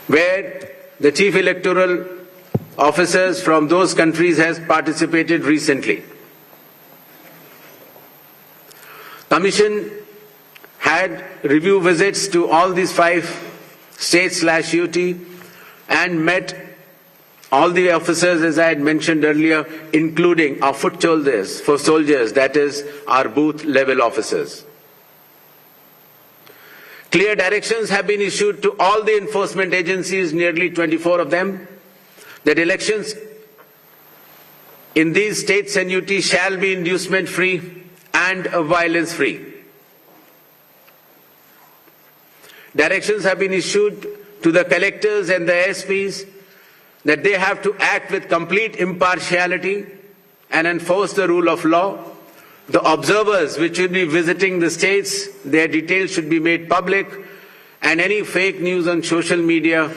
where the chief electoral officers from those countries has participated recently. Commission had review visits to all these 5 states/UT and met all the officers, as I had mentioned earlier, including our foot soldiers, that is our booth level officers. Clear directions have been issued to all the enforcement agencies, nearly 24 of them, that elections in these states and UT shall be inducement-free and violence-free. Directions have been issued to the collectors and the SPs that they have to act with complete impartiality and enforce the rule of law. The observers which will be visiting the states, their details should be made public, and any fake news on social media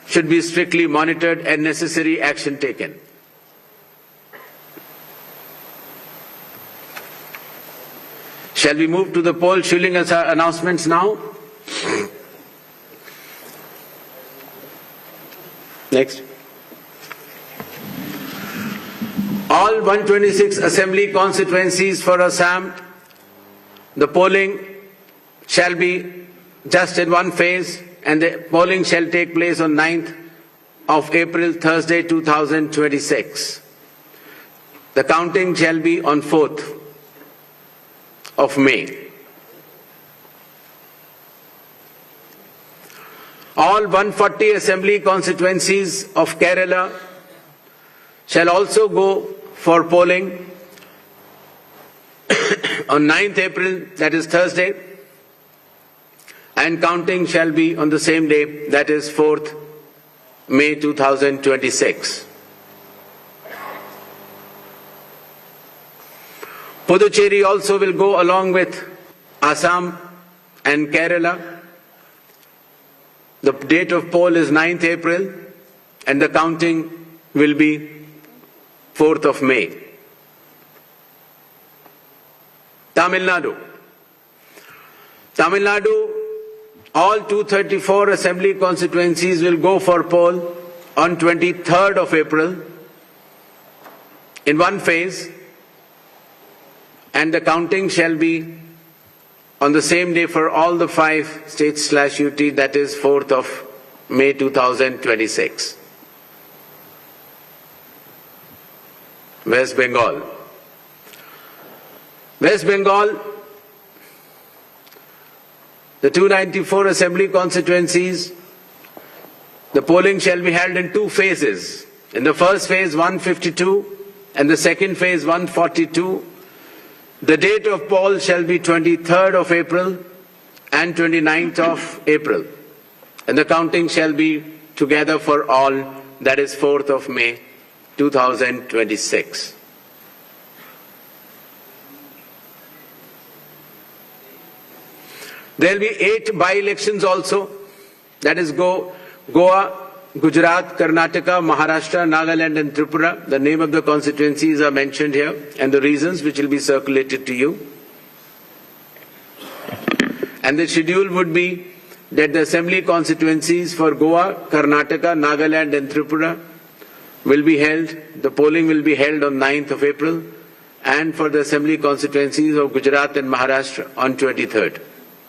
should be strictly monitored and necessary action taken. Shall we move to the poll shilling announcements now? Next. All 126 assembly constituencies for Assam, the polling shall be just in one phase, and the polling shall take place on 9th of April, Thursday, 2026. The counting shall be on 4th of May. All 140 assembly constituencies of Kerala shall also go for polling on 9th April, that is Thursday, and counting shall be on the same day, that is 4th May 2026. Puducherry also will go along with Assam and Kerala. The date of poll is 9th April and the counting will be 4th of May. Tamil Nadu. Tamil Nadu, all 234 assembly constituencies will go for poll on 23rd of April in one phase, and the counting shall be on the same day for all the 5 states/UT, that is 4th of May 2026. West Bengal. West Bengal, the 294 assembly constituencies, the polling shall be held in 2 phases. In the first phase, 152, and the second phase, 142. The date of poll shall be 23rd of April and 29th of April, and the counting shall be together for all, that is 4th of May 2026. There will be 8 by-elections also, that is Goa, Gujarat, Karnataka, Maharashtra, Nagaland and Tripura. The name of the constituencies are mentioned here and the reasons, which will be circulated to you. And the schedule would be that the assembly constituencies for Goa, Karnataka, Nagaland and Tripura will be held, the polling will be held on 9th of April, and for the assembly constituencies of Gujarat and Maharashtra on 23rd.